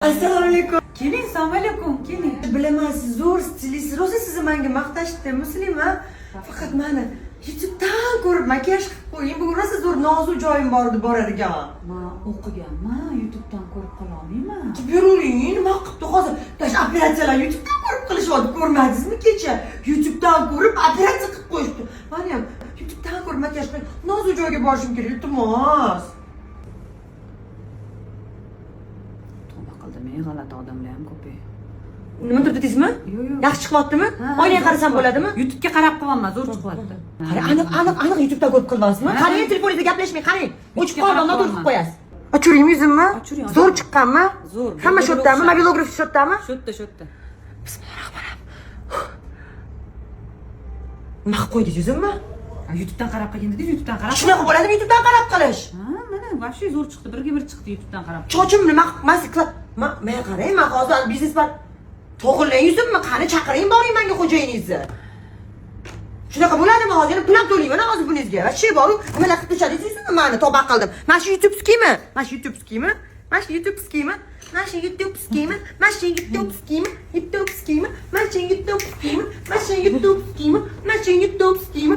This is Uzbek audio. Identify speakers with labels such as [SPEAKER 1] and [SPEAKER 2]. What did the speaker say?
[SPEAKER 1] Assalomu alaykum.
[SPEAKER 2] Keling, assalomu alaykum, keling.
[SPEAKER 1] Bilaman siz zo'r stilist. Rosa sizni menga maqtashdi, muslima. Faqat meni YouTube'dan ko'rib makiyaj qilib qo'ying. Bu rosa zo'r nozik joyim bor edi boradigan.
[SPEAKER 2] Men o'qiganman, YouTube'dan ko'rib qola olmayman.
[SPEAKER 1] Beruling, nima qilibdi hozir? Tash operatsiyalar YouTube'dan ko'rib qilishyapti. Ko'rmadingizmi kecha? YouTube'dan ko'rib operatsiya qilib qo'yishdi. Meni ham YouTube'dan ko'rib makiyaj qilib nozik joyga borishim kerak, iltimos.
[SPEAKER 2] Men g'alati odamlar ham ko'p.
[SPEAKER 1] Nima dedingizmi?
[SPEAKER 2] Yo'q.
[SPEAKER 1] Yaxshi chiqyaptimi? Oynaga qarasam bo'ladimi?
[SPEAKER 2] YouTube'ga qarab qilyapman, zo'r chiqyapti.
[SPEAKER 1] Qarang, aniq YouTube'da ko'rib qilyapsizmi? Qarang, telefoningizda gaplashmang, qarang. O'chib qolgan, noto'g'ri qilib qo'yasiz. Ochiring yuzimni. Zo'r chiqqanmi?
[SPEAKER 2] Zo'r.
[SPEAKER 1] Hamma shu yerdami? Mobilograf shu yerdami?
[SPEAKER 2] Shu yerda.
[SPEAKER 1] Bismillahirrohmanirrohim. Nima qilib qo'ydingiz yuzimni?
[SPEAKER 2] YouTube'dan qarab qilgin dedingiz, YouTube'dan qarab.
[SPEAKER 1] Shunaqa bo'ladimi YouTube'dan qarab qilish?
[SPEAKER 2] Ha, mana вообще zo'r chiqdi. Birga bir chiqdi YouTube'dan qarab.
[SPEAKER 1] Chochim nima qilib? Men qarang, men hozir biznes bilan to'g'irlang yuzimni, qani chaqiring boring menga xo'jayiningizni. Shunaqa bo'ladimi hozir? Pul to'layman hozir buningizga. Vashi boru, nimalar qilib tashladingizmi? Meni to'ba qildim. Mana shu YouTube'skimi? Mana shu YouTube'skimi? Mana shu YouTube'skimi? Mana shu YouTube'skimi? Mana shu YouTube'skimi? YouTube'skimi? Mana shu YouTube'skimi? Mana shu YouTube'skimi? Mana shu YouTube'skimi?